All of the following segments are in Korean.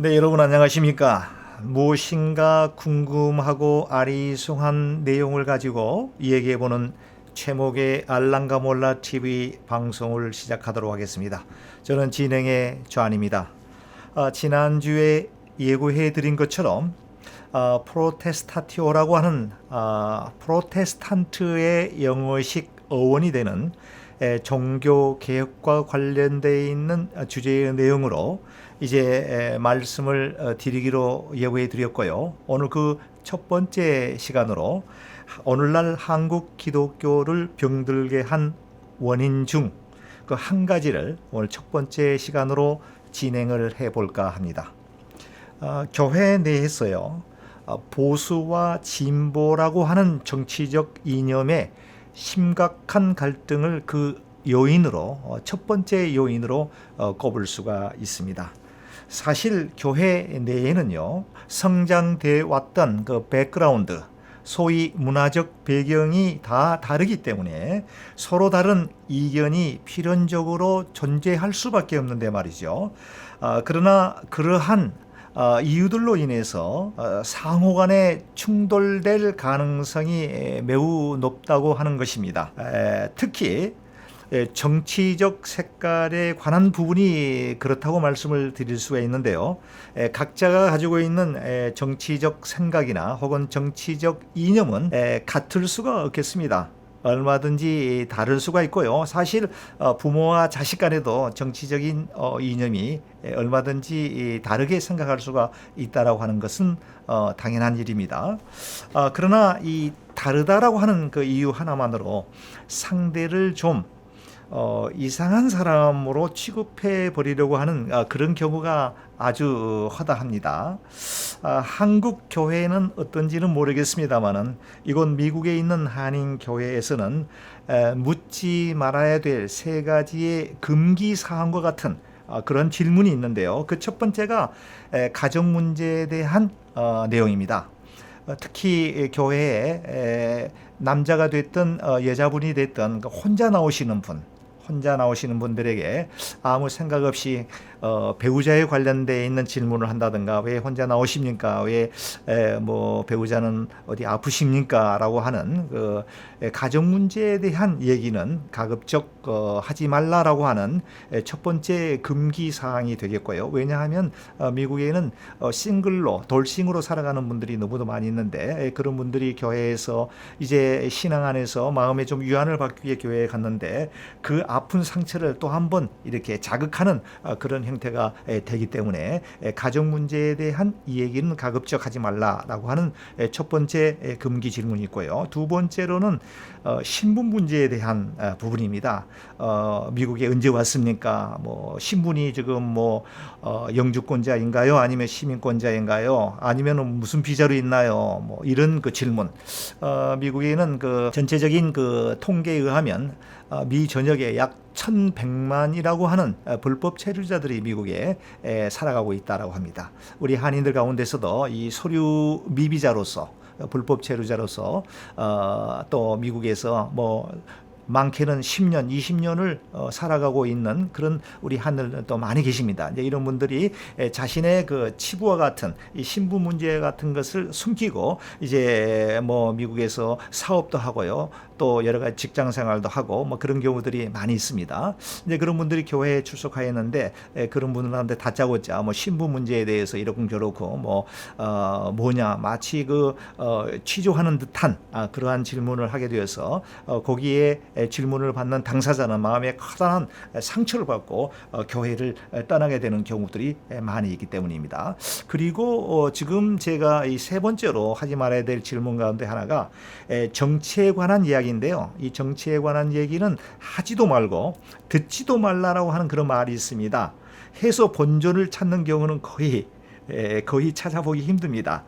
네, 여러분 안녕하십니까? 무엇인가 궁금하고 아리송한 내용을 가지고 이야기해보는 최목의 알랑가 몰라 TV 방송을 시작하도록 하겠습니다. 저는 진행의 좌안입니다. 지난주에 예고해드린 것처럼 프로테스타티오라고 하는 프로테스탄트의 영어식 어원이 되는 종교 개혁과 관련되어 있는 주제의 내용으로 이제 말씀을 드리기로 예고해 드렸고요. 오늘 그 첫 번째 시간으로 오늘날 한국 기독교를 병들게 한 원인 중 그 한 가지를 오늘 첫 번째 시간으로 진행을 해 볼까 합니다. 교회 내에서요, 보수와 진보라고 하는 정치적 이념의 심각한 갈등을 그 요인으로 첫 번째 요인으로 꼽을 수가 있습니다. 사실 교회 내에는요, 성장돼 왔던 그 백그라운드, 소위 문화적 배경이 다 다르기 때문에 서로 다른 이견이 필연적으로 존재할 수밖에 없는데 말이죠. 그러나 그러한 이유들로 인해서 상호 간에 충돌될 가능성이 매우 높다고 하는 것입니다. 특히 정치적 색깔에 관한 부분이 그렇다고 말씀을 드릴 수가 있는데요. 각자가 가지고 있는 정치적 생각이나 혹은 정치적 이념은 같을 수가 없겠습니다. 얼마든지 다를 수가 있고요. 사실 부모와 자식 간에도 정치적인 이념이 얼마든지 다르게 생각할 수가 있다라고 하는 것은 당연한 일입니다. 그러나 이 다르다라고 하는 그 이유 하나만으로 상대를 좀 이상한 사람으로 취급해 버리려고 하는 그런 경우가 아주 허다합니다. 한국 교회는 어떤지는 모르겠습니다만은 이곳 미국에 있는 한인 교회에서는 묻지 말아야 될 세 가지의 금기 사항과 같은 그런 질문이 있는데요. 그 첫 번째가 가정 문제에 대한 내용입니다. 특히 교회에 남자가 됐든 여자분이 됐든 혼자 나오시는 분들에게 아무 생각 없이 배우자에 관련되어 있는 질문을 한다든가, 왜 혼자 나오십니까? 왜 뭐 배우자는 어디 아프십니까? 라고 하는 그 가정 문제에 대한 얘기는 가급적 하지 말라라고 하는 첫 번째 금기 사항이 되겠고요. 왜냐하면 미국에는 싱글로 돌싱으로 살아가는 분들이 너무도 많이 있는데, 그런 분들이 교회에서 이제 신앙 안에서 마음에 좀 위안을 받기 위해 교회에 갔는데 그 아픈 상처를 또 한 번 이렇게 자극하는 그런 형태가 되기 때문에 가정 문제에 대한 이 얘기는 가급적 하지 말라라고 하는 첫 번째 금기 질문이 있고요. 두 번째로는 신분 문제에 대한 부분입니다. 미국에 언제 왔습니까? 뭐 신분이 지금 뭐 영주권자인가요? 아니면 시민권자인가요? 아니면 무슨 비자로 있나요? 뭐 이런 그 질문. 미국에는 그 전체적인 그 통계에 의하면 미 전역에 약 1,100만이라고 하는 불법 체류자들이 미국에 살아가고 있다라고 합니다. 우리 한인들 가운데서도 이 소류 미비자로서 불법 체류자로서 또 미국에서 뭐 많게는 10년, 20년을 살아가고 있는 그런 우리 한인들 또 많이 계십니다. 이제 이런 분들이 자신의 그 치부와 같은 이 신분 문제 같은 것을 숨기고 이제 뭐 미국에서 사업도 하고요. 또 여러 가지 직장 생활도 하고 뭐 그런 경우들이 많이 있습니다. 이제 그런 분들이 교회에 출석하였는데 그런 분들한테 다짜고짜 뭐 신분 문제에 대해서 이렇고 저렇고 뭐 뭐냐 마치 그 취조하는 듯한 그러한 질문을 하게 되어서 거기에 질문을 받는 당사자는 마음에 커다란 상처를 받고 교회를 떠나게 되는 경우들이 많이 있기 때문입니다. 그리고 지금 제가 이 세 번째로 하지 말아야 될 질문 가운데 하나가 정치에 관한 이야기인데요. 이 정치에 관한 얘기는 하지도 말고 듣지도 말라라고 하는 그런 말이 있습니다. 해서 본전을 찾는 경우는 거의 찾아보기 힘듭니다.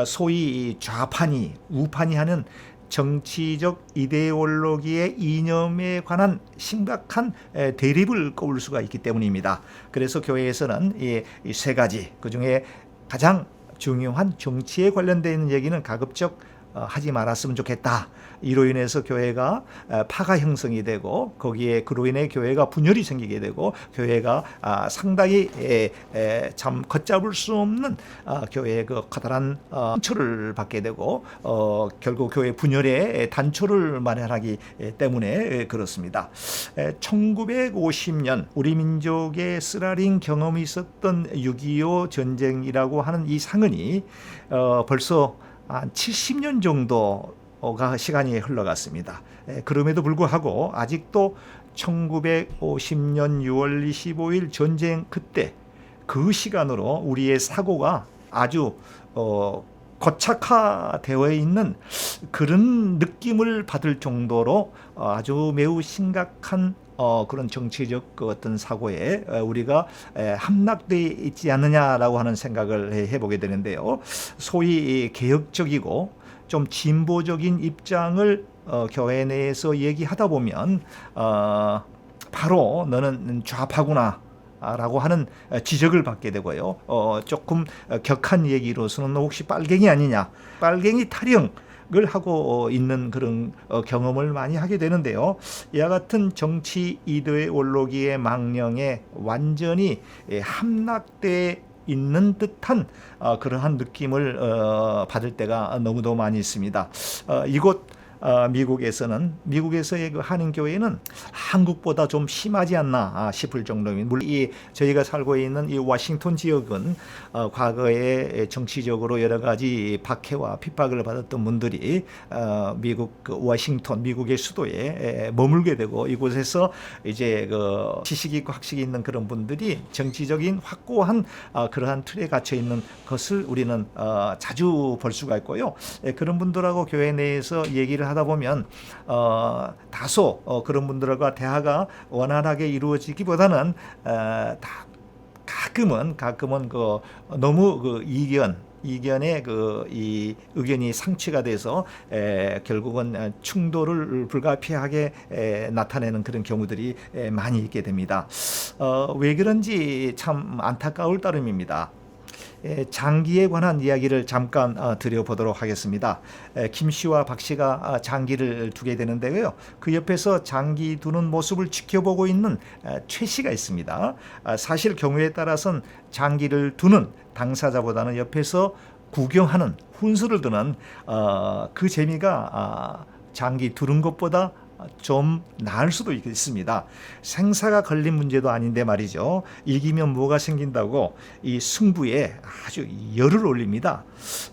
소위 좌파니 우파니 하는 정치적 이데올로기의 이념에 관한 심각한 대립을 꼽을 수가 있기 때문입니다. 그래서 교회에서는 이 세 가지, 그중에 가장 중요한 정치에 관련되어 있는 얘기는 가급적 하지 말았으면 좋겠다. 이로 인해서 교회가 파가 형성이 되고 거기에 그로 인해 교회가 분열이 생기게 되고 교회가 상당히 참 걷잡을 수 없는 교회의 그 커다란 단초를 받게 되고 결국 교회 분열의 단초를 마련하기 때문에 그렇습니다. 1950년 우리 민족의 쓰라린 경험이 있었던 6.25 전쟁이라고 하는 이 상흔이 벌써 한 70년 정도가 시간이 흘러갔습니다. 그럼에도 불구하고 아직도 1950년 6월 25일 전쟁 그때 그 시간으로 우리의 사고가 아주 고착화되어 있는 그런 느낌을 받을 정도로 아주 매우 심각한 그런 정치적 그 어떤 사고에 우리가 함락되어 있지 않느냐라고 하는 생각을 해보게 되는데요. 소위 개혁적이고 좀 진보적인 입장을 교회 내에서 얘기하다 보면 바로 너는 좌파구나 라고 하는 지적을 받게 되고요. 조금 격한 얘기로서는 혹시 빨갱이 아니냐, 빨갱이 타령을 하고 있는 그런 경험을 많이 하게 되는데요. 이와 같은 정치 이도의 올로기의 망령에 완전히 함락돼 있는 듯한 그러한 느낌을 받을 때가 너무도 많이 있습니다. 이곳 미국에서의 그 한인교회는 한국보다 좀 심하지 않나 싶을 정도입니다. 물론 저희가 살고 있는 이 워싱턴 지역은 과거에 정치적으로 여러 가지 박해와 핍박을 받았던 분들이 미국 그 워싱턴 미국의 수도에 머물게 되고 이곳에서 이제 그 지식이 있고 학식이 있는 그런 분들이 정치적인 확고한 그러한 틀에 갇혀 있는 것을 우리는 자주 볼 수가 있고요. 그런 분들하고 교회 내에서 얘기를 하다 보면 다소 그런 분들과 대화가 원활하게 이루어지기보다는 가끔은 그 너무 그 이견의 그 이 의견이 상치가 돼서 결국은 충돌을 불가피하게 나타내는 그런 경우들이 많이 있게 됩니다. 왜 그런지 참 안타까울 따름입니다. 장기에 관한 이야기를 잠깐 드려보도록 하겠습니다. 김 씨와 박 씨가 장기를 두게 되는데요. 그 옆에서 장기 두는 모습을 지켜보고 있는 최 씨가 있습니다. 사실 경우에 따라서는 장기를 두는 당사자보다는 옆에서 구경하는 훈수를 두는 그 재미가 장기 두는 것보다 좀 나을 수도 있습니다. 생사가 걸린 문제도 아닌데 말이죠. 이기면 뭐가 생긴다고 이 승부에 아주 열을 올립니다.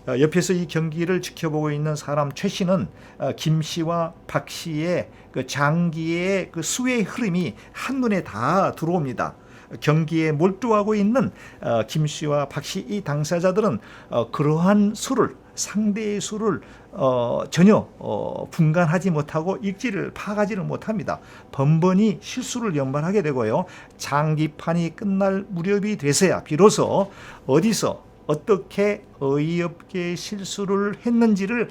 옆에서 이 경기를 지켜보고 있는 사람 최 씨는 김 씨와 박 씨의 그 장기의 그 수의 흐름이 한눈에 다 들어옵니다. 경기에 몰두하고 있는 김 씨와 박 씨 이 당사자들은 그러한 수를 상대의 수를 전혀 분간하지 못하고 읽지를 파악하지를 못합니다. 번번이 실수를 연발하게 되고요. 장기판이 끝날 무렵이 돼서야 비로소 어디서 어떻게 어이없게 실수를 했는지를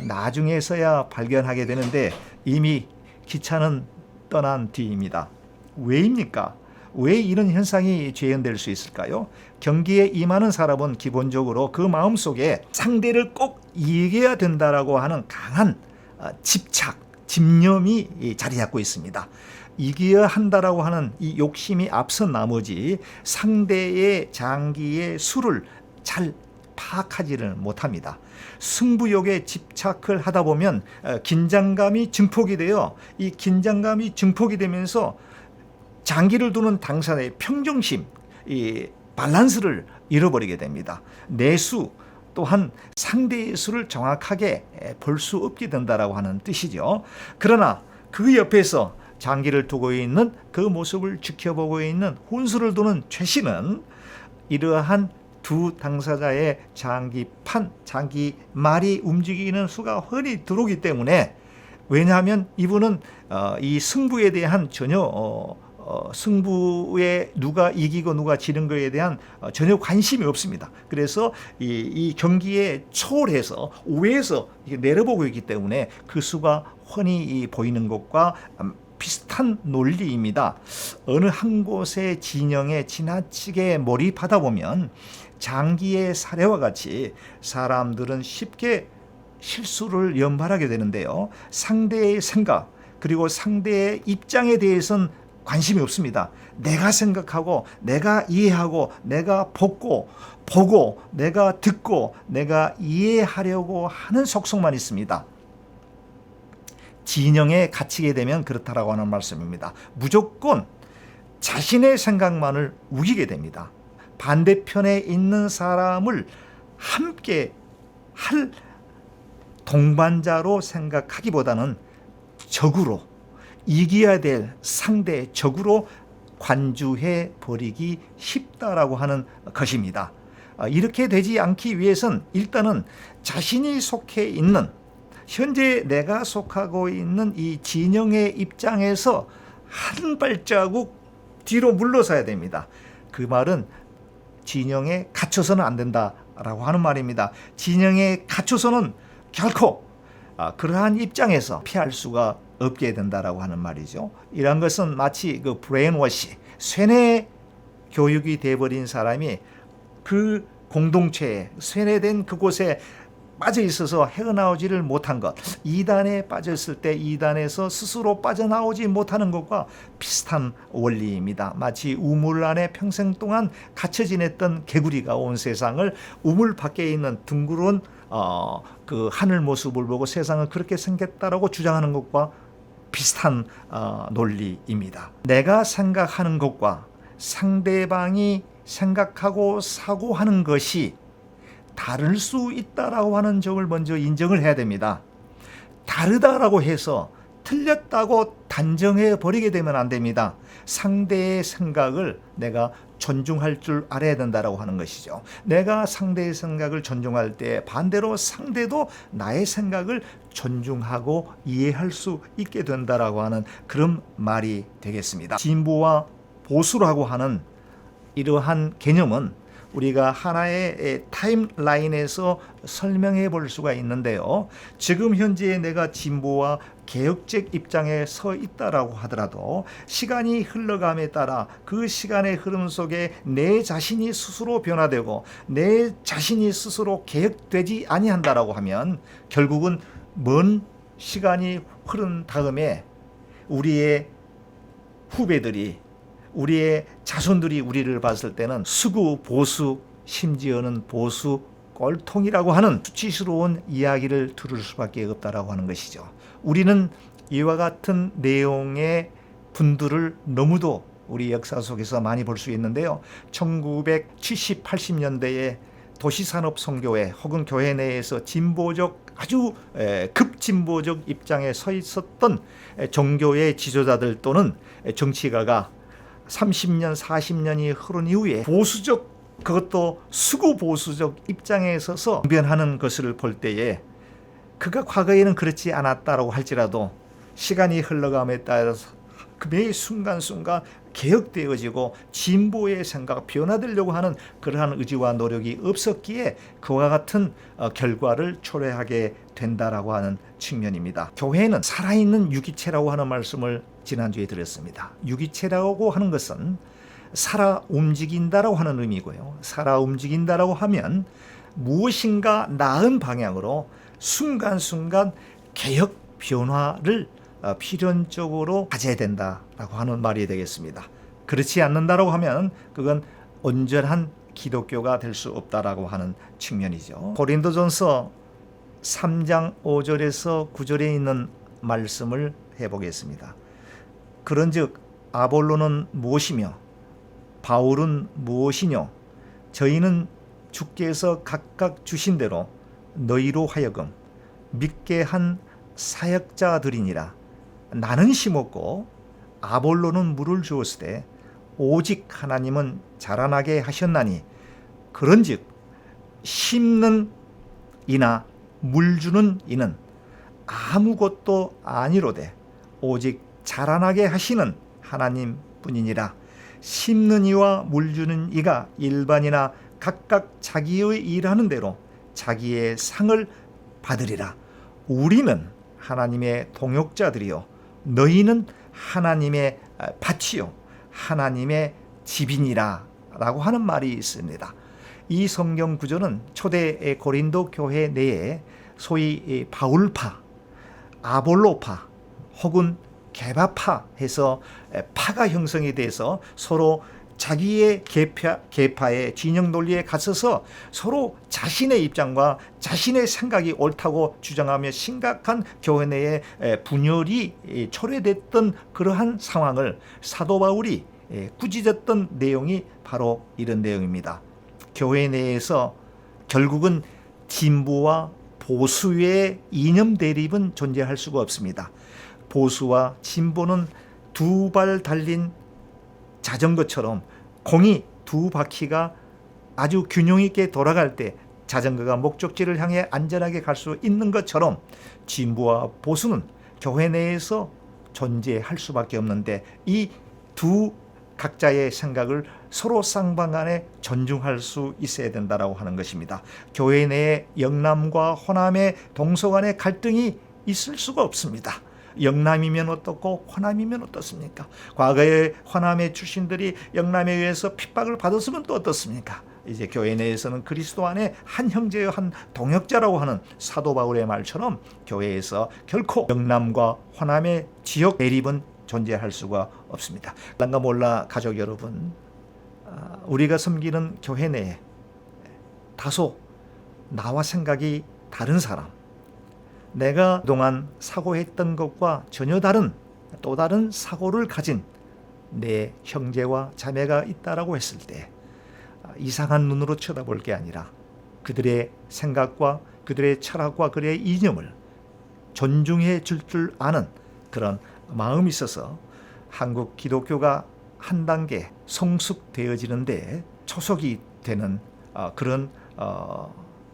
나중에서야 발견하게 되는데 이미 기차는 떠난 뒤입니다. 왜입니까? 왜 이런 현상이 재현될 수 있을까요? 경기에 임하는 사람은 기본적으로 그 마음속에 상대를 꼭 이겨야 된다라고 하는 강한 집착, 집념이 자리 잡고 있습니다. 이겨야 한다라고 하는 이 욕심이 앞선 나머지 상대의 장기의 수를 잘 파악하지를 못합니다. 승부욕에 집착을 하다 보면 긴장감이 증폭이 돼요. 이 긴장감이 증폭이 되면서 장기를 두는 당사자의 평정심, 이 밸런스를 잃어버리게 됩니다. 내수 또한 상대의 수를 정확하게 볼 수 없게 된다라고 하는 뜻이죠. 그러나 그 옆에서 장기를 두고 있는 그 모습을 지켜보고 있는 혼수를 두는 최 씨는 이러한 두 당사자의 장기 말이 움직이는 수가 훤히 들어오기 때문에 왜냐하면 이분은 이 승부에 대한 전혀 승부에 누가 이기고 누가 지는 것에 대한 전혀 관심이 없습니다. 그래서 이 경기에 초월해서 우회해서 내려보고 있기 때문에 그 수가 훤히 보이는 것과 비슷한 논리입니다. 어느 한 곳의 진영에 지나치게 몰입하다 보면 장기의 사례와 같이 사람들은 쉽게 실수를 연발하게 되는데요. 상대의 생각 그리고 상대의 입장에 대해서는 관심이 없습니다. 내가 생각하고 내가 이해하고 내가 보고 내가 듣고 내가 이해하려고 하는 속성만 있습니다. 진영에 갇히게 되면 그렇다라고 하는 말씀입니다. 무조건 자신의 생각만을 우기게 됩니다. 반대편에 있는 사람을 함께 할 동반자로 생각하기보다는 적으로, 이겨야 될 상대 적으로 관주해 버리기 쉽다라고 하는 것입니다. 이렇게 되지 않기 위해선 일단은 자신이 속해 있는, 현재 내가 속하고 있는 이 진영의 입장에서 한 발자국 뒤로 물러서야 됩니다. 그 말은 진영에 갇혀서는 안 된다라고 하는 말입니다. 진영에 갇혀서는 결코 그러한 입장에서 피할 수가 없게 된다라고 하는 말이죠. 이런 것은 마치 그 브레인워시, 쇠뇌 교육이 돼버린 사람이 그 공동체에, 쇠뇌된 그곳에 빠져 있어서 헤어나오지를 못한 것, 이단에 빠졌을 때 이단에서 스스로 빠져나오지 못하는 것과 비슷한 원리입니다. 마치 우물 안에 평생 동안 갇혀 지냈던 개구리가 온 세상을 우물 밖에 있는 둥그런 그 하늘 모습을 보고 세상은 그렇게 생겼다라고 주장하는 것과 비슷한 논리입니다. 내가 생각하는 것과 상대방이 생각하고 사고하는 것이 다를 수 있다라고 하는 점을 먼저 인정을 해야 됩니다. 다르다라고 해서 틀렸다고 단정해 버리게 되면 안 됩니다. 상대의 생각을 내가 존중할 줄 알아야 된다라고 하는 것이죠. 내가 상대의 생각을 존중할 때 반대로 상대도 나의 생각을 존중하고 이해할 수 있게 된다라고 하는 그런 말이 되겠습니다. 진보와 보수라고 하는 이러한 개념은 우리가 하나의 타임라인에서 설명해 볼 수가 있는데요. 지금 현재 내가 진보와 개혁적 입장에 서 있다라고 하더라도 시간이 흘러감에 따라 그 시간의 흐름 속에 내 자신이 스스로 변화되고 내 자신이 스스로 개혁되지 아니한다라고 하면 결국은 먼 시간이 흐른 다음에 우리의 후배들이, 우리의 자손들이 우리를 봤을 때는 수구 보수, 심지어는 보수 꼴통이라고 하는 수치스러운 이야기를 들을 수밖에 없다라고 하는 것이죠. 우리는 이와 같은 내용의 분들을 너무도 우리 역사 속에서 많이 볼 수 있는데요. 1970, 80년대에 도시산업 선교회 혹은 교회 내에서 진보적, 아주 급진보적 입장에 서 있었던 종교의 지도자들 또는 정치가가 30년, 40년이 흐른 이후에 보수적, 그것도 수구 보수적 입장에 서서 변하는 것을 볼 때에 그가 과거에는 그렇지 않았다라고 할지라도 시간이 흘러감에 따라서 그 매 순간순간 개혁되어지고 진보의 생각, 변화되려고 하는 그러한 의지와 노력이 없었기에 그와 같은 결과를 초래하게 된다라고 하는 측면입니다. 교회는 살아있는 유기체라고 하는 말씀을 지난주에 드렸습니다. 유기체라고 하는 것은 살아 움직인다라고 하는 의미고요. 살아 움직인다라고 하면 무엇인가 나은 방향으로 순간순간 개혁 변화를 필연적으로 가져야 된다라고 하는 말이 되겠습니다. 그렇지 않는다라고 하면 그건 온전한 기독교가 될 수 없다라고 하는 측면이죠. 고린도전서 3장 5절에서 9절에 있는 말씀을 해보겠습니다. 그런즉 아볼로는 무엇이며 바울은 무엇이뇨? 저희는 주께서 각각 주신 대로 너희로 하여금 믿게 한 사역자들이니라. 나는 심었고 아볼로는 물을 주었으되 오직 하나님은 자라나게 하셨나니 그런즉 심는 이나 물 주는 이는 아무것도 아니로되 오직 자라나게 하시는 하나님 뿐이니라. 심는 이와 물 주는 이가 일반이나 각각 자기의 일하는 대로 자기의 상을 받으리라. 우리는 하나님의 동역자들이요 너희는 하나님의 밭이요 하나님의 집이니라 라고 하는 말이 있습니다. 이 성경 구조는 초대 고린도 교회 내에 소위 이 바울파, 아볼로파 혹은 개바파 해서 파가 형성이 돼서 서로 자기의 계파의 진영 논리에 갇혀서 서로 자신의 입장과 자신의 생각이 옳다고 주장하며 심각한 교회 내에 분열이 초래됐던 그러한 상황을 사도 바울이 꾸짖었던 내용이 바로 이런 내용입니다. 교회 내에서 결국은 진보와 보수의 이념 대립은 존재할 수가 없습니다. 보수와 진보는 두 발 달린 자전거처럼 공이 두 바퀴가 아주 균형 있게 돌아갈 때 자전거가 목적지를 향해 안전하게 갈 수 있는 것처럼 진보와 보수는 교회 내에서 존재할 수밖에 없는데 이 두 각자의 생각을 서로 쌍방간에 존중할 수 있어야 된다라고 하는 것입니다. 교회 내에 영남과 호남의 동서간의 갈등이 있을 수가 없습니다. 영남이면 어떻고 호남이면 어떻습니까? 과거에 호남의 출신들이 영남에 의해서 핍박을 받았으면 또 어떻습니까? 이제 교회 내에서는 그리스도 안에 한 형제여 한 동역자라고 하는 사도 바울의 말처럼 교회에서 결코 영남과 호남의 지역 대립은 존재할 수가 없습니다. 랑가 몰라 가족 여러분, 우리가 섬기는 교회 내에 다소 나와 생각이 다른 사람, 내가 그동안 사고했던 것과 전혀 다른 또 다른 사고를 가진 내 형제와 자매가 있다라고 했을 때 이상한 눈으로 쳐다볼 게 아니라 그들의 생각과 그들의 철학과 그들의 이념을 존중해 줄 줄 아는 그런 마음이 있어서 한국 기독교가 한 단계 성숙되어지는데 초석이 되는 그런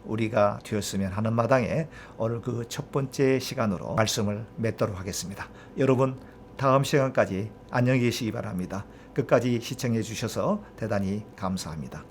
우리가 되었으면 하는 마당에 오늘 그 첫 번째 시간으로 말씀을 맺도록 하겠습니다. 여러분, 다음 시간까지 안녕히 계시기 바랍니다. 끝까지 시청해 주셔서 대단히 감사합니다.